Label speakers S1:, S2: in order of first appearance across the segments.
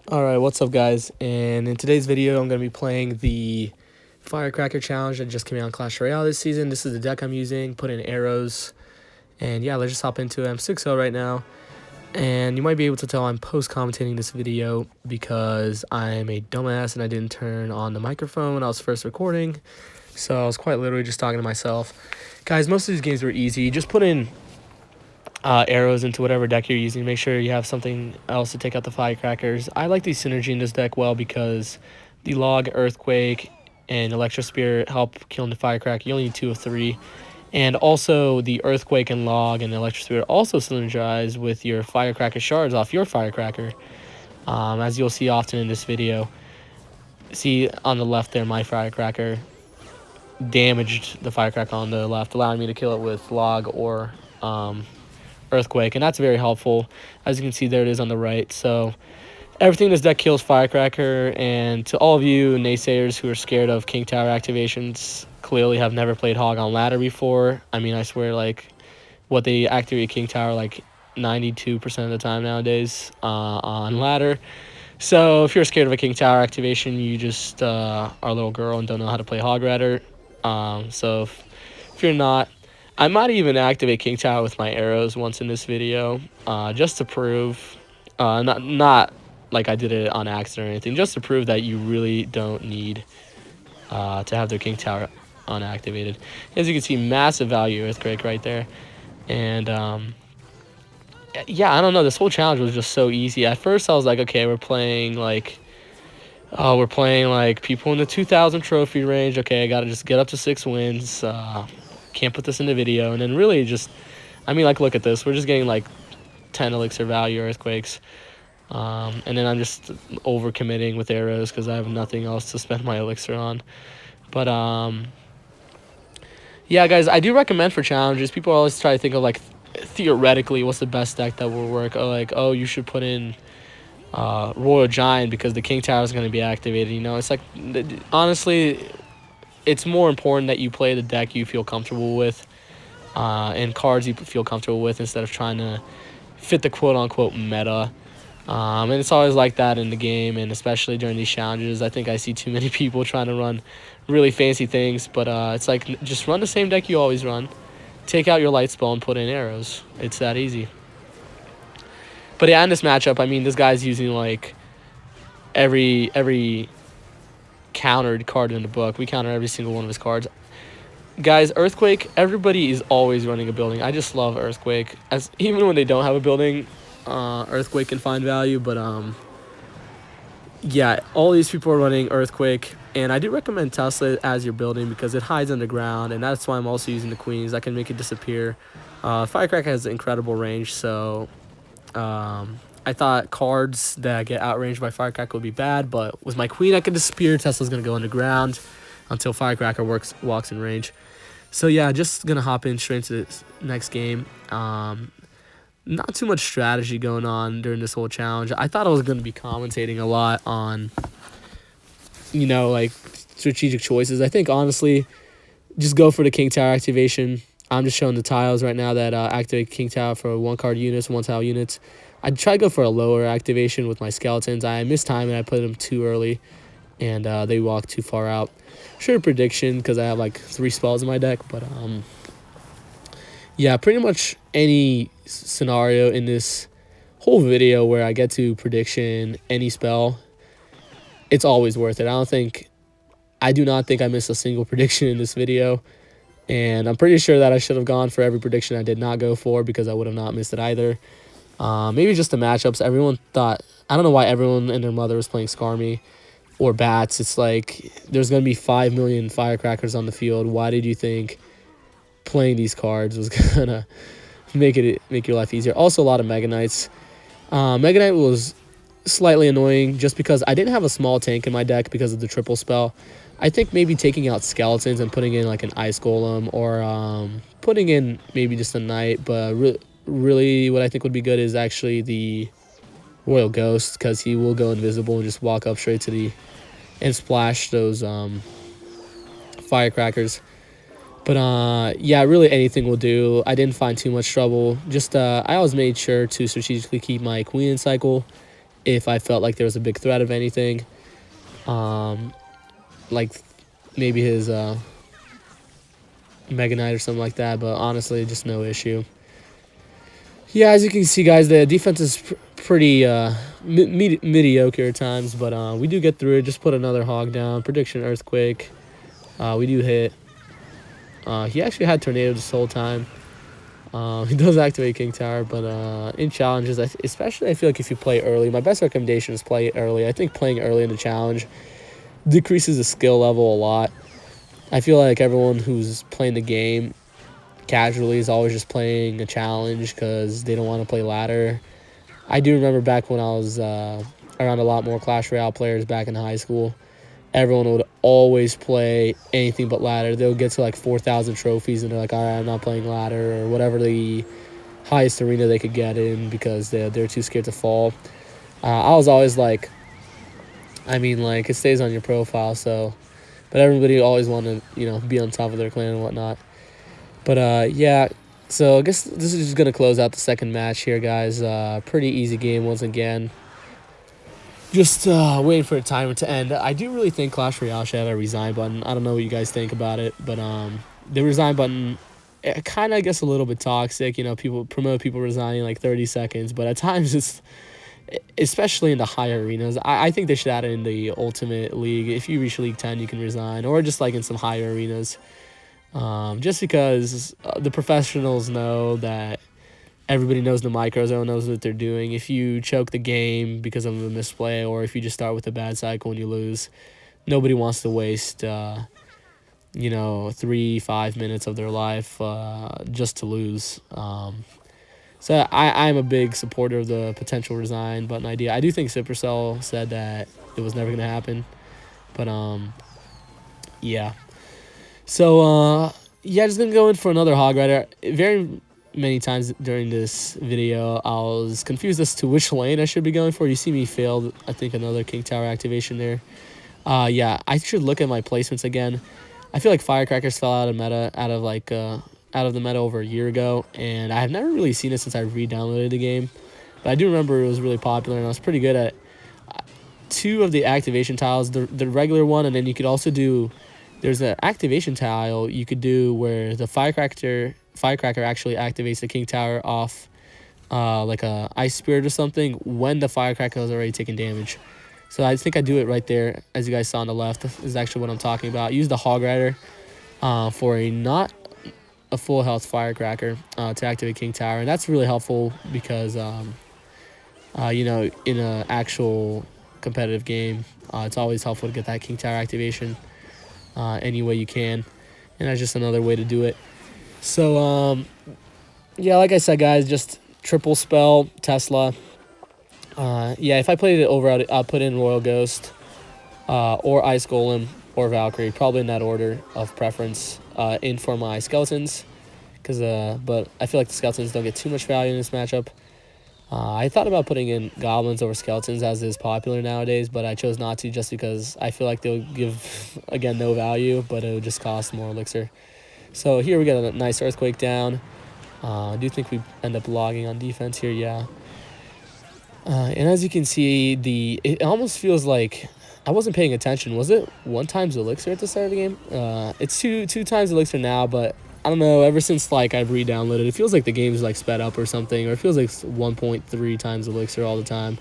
S1: Alright, what's up guys? And in today's video I'm going to be playing the Firecracker challenge that just came out on Clash Royale this season. This is the deck I'm using, put in arrows, and yeah, let's just hop into it. I'm 6-0 right now, and you might be able to tell I'm post-commentating this video because I'm a dumbass and I didn't turn on the microphone when I was first recording, so I was quite literally just talking to myself. Guys, most of these games were easy. Just put in arrows into whatever deck you're using. Make sure you have something else to take out the firecrackers. I like the synergy in this deck well because the log, earthquake, and electro spirit help killing the firecracker. You only need 2 of 3. And also the earthquake and log and electro spirit also synergize with your firecracker shards off your firecracker, as you'll see often in this video. See on the left there, my firecracker damaged the firecracker on the left, allowing me to kill it with log or earthquake, and that's very helpful. As you can see, there it is on the right. So everything in this deck kills firecracker, and to all of you naysayers who are scared of king tower activations, clearly have never played hog on ladder before. I mean, I swear, like, what they activate king tower like 92% of the time nowadays on ladder. So if you're scared of a king tower activation, you just are a little girl and don't know how to play hog ladder. So if you're not, I might even activate king tower with my arrows once in this video, just to prove, not like I did it on accident or anything, just to prove that you really don't need to have their king tower unactivated. As you can see, massive value earthquake right there. And yeah, I don't know, this whole challenge was just so easy. At first I was like, okay, we're playing like people in the 2,000 trophy range. Okay, I gotta just get up to 6 wins. Can't put this in the video. And then really just, I mean, like, look at this. We're just getting like 10 elixir value earthquakes. And then I'm just overcommitting with arrows because I have nothing else to spend my elixir on. But yeah, guys, I do recommend for challenges. People always try to think of like theoretically what's the best deck that will work. Oh, like, oh, you should put in Royal Giant because the King Tower is going to be activated. You know, it's like, honestly, it's more important that you play the deck you feel comfortable with, and cards you feel comfortable with, instead of trying to fit the quote-unquote meta. And it's always like that in the game, and especially during these challenges. I think I see too many people trying to run really fancy things, but it's like, just run the same deck you always run. Take out your light spell and put in arrows. It's that easy. But yeah, in this matchup, I mean, this guy's using like every countered card in the book. We counter every single one of his cards. Guys, earthquake, everybody is always running a building. I just love earthquake. As even when they don't have a building, earthquake can find value. But yeah, all these people are running earthquake, and I do recommend Tesla as your building because it hides underground, and that's why I'm also using the queens. I can make it disappear. Firecracker has incredible range, so I thought cards that get outranged by Firecracker would be bad, but with my queen I can disappear. Tesla's gonna go underground until Firecracker walks in range. So yeah, just gonna hop in straight into this next game. Not too much strategy going on during this whole challenge. I thought I was gonna be commentating a lot on, you know, like strategic choices. I think honestly, just go for the King Tower activation. I'm just showing the tiles right now that activate King Tower for 1-card units, 1-tile units. I'd try to go for a lower activation with my skeletons. I missed time and I put them too early, and they walked too far out. Sure, prediction because I have like 3 spells in my deck, but yeah, pretty much any scenario in this whole video where I get to prediction any spell, it's always worth it. I do not think I missed a single prediction in this video, and I'm pretty sure that I should have gone for every prediction I did not go for because I would have not missed it either. Maybe just the matchups. Everyone thought, I don't know why everyone and their mother was playing Skarmy or Bats. It's like, there's going to be 5 million Firecrackers on the field. Why did you think playing these cards was going to make your life easier? Also, a lot of Mega Knights. Mega Knight was slightly annoying just because I didn't have a small tank in my deck because of the triple spell. I think maybe taking out skeletons and putting in like an ice golem, or putting in maybe just a knight, but really what I think would be good is actually the Royal Ghost, because he will go invisible and just walk up straight to the and splash those firecrackers. But yeah, really anything will do. I didn't find too much trouble. Just I always made sure to strategically keep my queen in cycle, if I felt like there was a big threat of anything. Like maybe his Mega Knight or something like that, but honestly, just no issue. Yeah, as you can see, guys, the defense is pretty mediocre at times, but we do get through it. Just put another hog down. Prediction Earthquake. We do hit. He actually had Tornado this whole time. He does activate King Tower, but in challenges, especially I feel like if you play early, my best recommendation is play early. I think playing early in the challenge decreases the skill level a lot. I feel like everyone who's playing the game casually is always just playing a challenge because they don't want to play ladder. I do remember back when I was around a lot more Clash Royale players back in high school, everyone would always play anything but ladder. They'll get to like 4,000 trophies and they're like, all right, I'm not playing ladder, or whatever the highest arena they could get in because they're too scared to fall. I was always like, I mean, like, it stays on your profile, so, but everybody always wanted to, be on top of their clan and whatnot. But yeah, so I guess this is just going to close out the second match here, guys. Pretty easy game once again. Just waiting for a timer to end. I do really think Clash Royale should have a resign button. I don't know what you guys think about it, but the resign button, kind of, I guess, a little bit toxic. People promote people resigning like 30 seconds, but at times it's, especially in the higher arenas, I think they should add it in the Ultimate League. If you reach League 10, you can resign, or just like in some higher arenas. Just because the professionals know that everybody knows the micros, everyone knows what they're doing. If you choke the game because of a misplay, or if you just start with a bad cycle and you lose, nobody wants to waste 3-5 minutes of their life just to lose. So I'm a big supporter of the potential resign button idea. I do think Supercell said that it was never going to happen, but yeah. So yeah, just gonna go in for another Hog Rider. Very many times during this video, I was confused as to which lane I should be going for. You see me failed, I think, another King Tower activation there. Yeah, I should look at my placements again. I feel like Firecrackers fell out of meta, out of the meta over a year ago, and I have never really seen it since I re-downloaded the game. But I do remember it was really popular, and I was pretty good at 2 of the activation tiles, the regular one, and then you could also do, there's an activation tile you could do where the Firecracker actually activates the King Tower off like a Ice Spirit or something when the Firecracker is already taking damage. So I think I do it right there, as you guys saw on the left. This is actually what I'm talking about. Use the Hog Rider for not a full health Firecracker to activate King Tower, and that's really helpful because in an actual competitive game, it's always helpful to get that King Tower activation any way you can, and that's just another way to do it. So yeah, like I said, guys, just triple spell Tesla. Yeah, if I played it over, I'll put in Royal Ghost or Ice Golem or Valkyrie, probably in that order of preference in for my skeletons, but I feel like the skeletons don't get too much value in this matchup. I thought about putting in goblins over skeletons, as is popular nowadays, but I chose not to just because I feel like they'll give, again, no value, but it would just cost more elixir. So here we get a nice Earthquake down. I do think we end up logging on defense here, yeah. And as you can see, it almost feels like I wasn't paying attention. Was it 1 times elixir at the start of the game? It's two times elixir now, but I don't know, ever since like I've re-downloaded, it feels like the game's like sped up or something, or it feels like 1.3 times elixir all the time.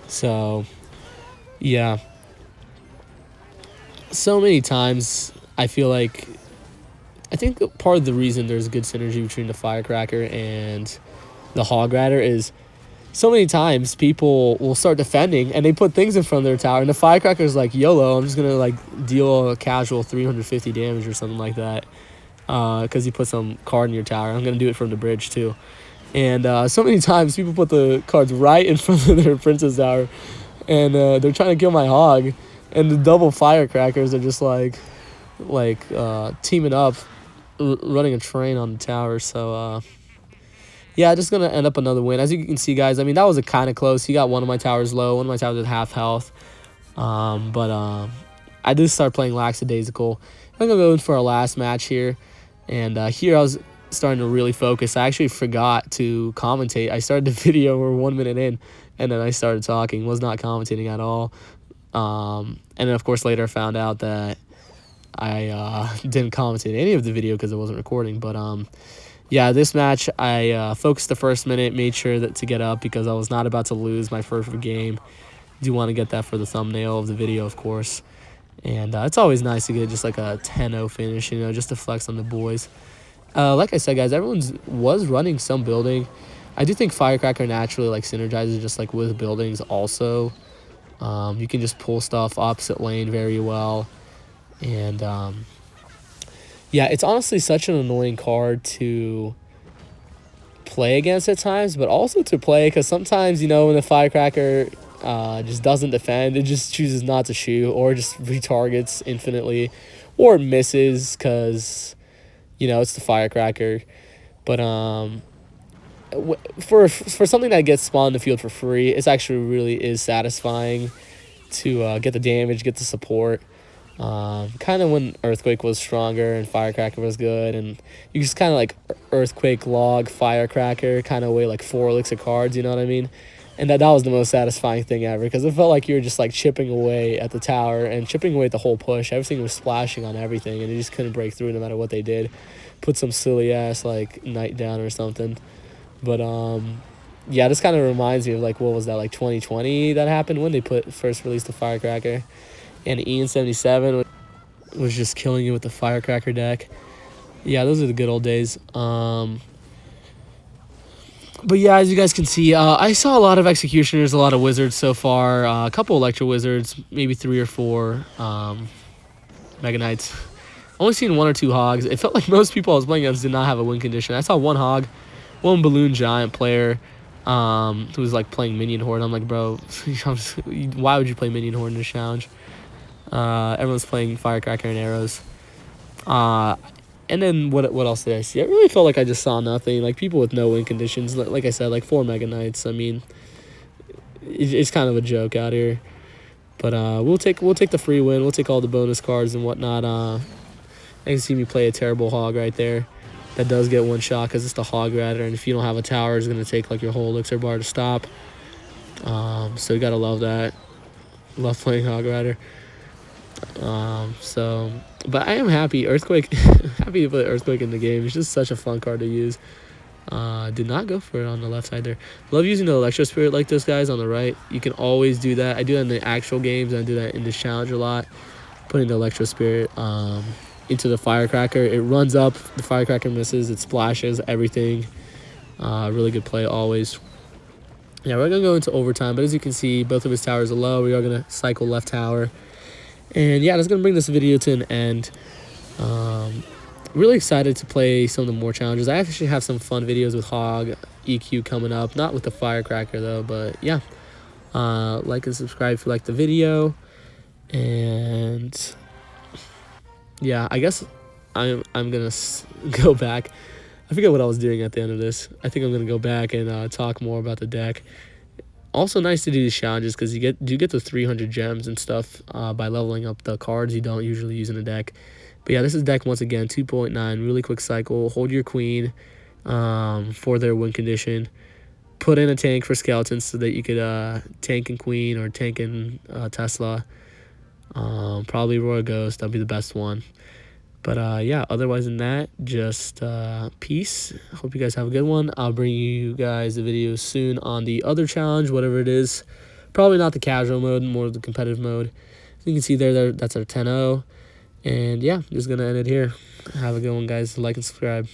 S1: So yeah, so many times I feel like, I think part of the reason there's good synergy between the Firecracker and the Hog Rider is so many times people will start defending and they put things in front of their tower, and the Firecracker is like, YOLO, I'm just gonna like deal a casual 350 damage or something like that. Because you put some card in your tower. I'm going to do it from the bridge, too. And so many times people put the cards right in front of their princess tower. And they're trying to kill my hog. And the double Firecrackers are just like teaming up, running a train on the tower. So, yeah, just going to end up another win. As you can see, guys, I mean, that was a kind of close. He got one of my towers low. One of my towers at half health. But I did start playing lackadaisical. I'm going to go in for our last match here. And here I was starting to really focus. I actually forgot to commentate. I started the video, we're 1 minute in, And then I started talking, was not commentating at all. And then, of course, later I found out that I didn't commentate any of the video because it wasn't recording. But yeah, this match, I focused the first minute, made sure that to get up because I was not about to lose my first game. Do want to get that for the thumbnail of the video, of course. And it's always nice to get just like a 10-0 finish, you know, just to flex on the boys. Like I said, guys, everyone's was running some building. I do think Firecracker naturally like synergizes just like with buildings also. You can just pull stuff opposite lane very well. And yeah, it's honestly such an annoying card to play against at times, but also to play because sometimes, you know, when the Firecracker just doesn't defend, it just chooses not to shoot or just retargets infinitely or misses because, you know, it's the Firecracker. But for something that gets spawned in the field for free, it's actually really is satisfying to get the damage, get the support. Kind of when Earthquake was stronger and Firecracker was good, and you just kind of like Earthquake, Log, Firecracker, kind of weigh like 4 elixir cards, you know what I mean? And that was the most satisfying thing ever because it felt like you were just like chipping away at the tower and chipping away at the whole push. Everything was splashing on everything, and you just couldn't break through no matter what they did. Put some silly ass like Knight down or something. But yeah, this kind of reminds me of like, what was that, like 2020 that happened when they first released the Firecracker. And Ian 77 was just killing you with the Firecracker deck. Yeah, those are the good old days. But yeah, as you guys can see, I saw a lot of Executioners, a lot of Wizards so far. A couple Electro Wizards, maybe 3 or 4 Mega Knights. Only seen 1 or 2 Hogs. It felt like most people I was playing against did not have a win condition. I saw 1 Hog, 1 Balloon Giant player who was like playing Minion Horde. I'm like, bro, why would you play Minion Horde in this challenge? Everyone's playing Firecracker and arrows. And then what else did I see? I really felt like I just saw nothing. Like people with no win conditions. Like I said, like 4 Mega Knights. I mean, it's kind of a joke out here. But we'll take the free win. We'll take all the bonus cards and whatnot. I can see me play a terrible Hog right there. That does get 1 shot because it's the Hog Rider, and if you don't have a tower, it's gonna take like your whole elixir bar to stop. So you gotta love that. Love playing Hog Rider. But I am happy. Earthquake, happy to put Earthquake in the game. It's just such a fun card to use. Did not go for it on the left side there. Love using the Electro Spirit like those guys on the right. You can always do that. I do that in the actual games, and I do that in this challenge a lot. Putting the Electro Spirit into the Firecracker. It runs up, the Firecracker misses, it splashes, everything. Really good play always. Yeah, we're going to go into overtime, but as you can see, both of his towers are low. We are going to cycle left tower. And yeah, that's going to bring this video to an end. Really excited to play some of the more challenges. I actually have some fun videos with Hog, EQ coming up. Not with the Firecracker though, but yeah. Like and subscribe if you like the video. And yeah, I guess I'm going to go back. I forget what I was doing at the end of this. I think I'm going to go back and talk more about the deck. Also nice to do these challenges because you get the 300 gems and stuff by leveling up the cards you don't usually use in a deck. But yeah, this is deck once again, 2.9, really quick cycle. Hold your queen for their win condition. Put in a tank for skeletons so that you could tank and queen or tank and Tesla. Probably Royal Ghost, that'd be the best one. But yeah, otherwise than that, just peace. Hope you guys have a good one. I'll bring you guys a video soon on the other challenge, whatever it is. Probably not the casual mode, more the competitive mode. So you can see there that's our 10-0. And yeah, just going to end it here. Have a good one, guys. Like and subscribe.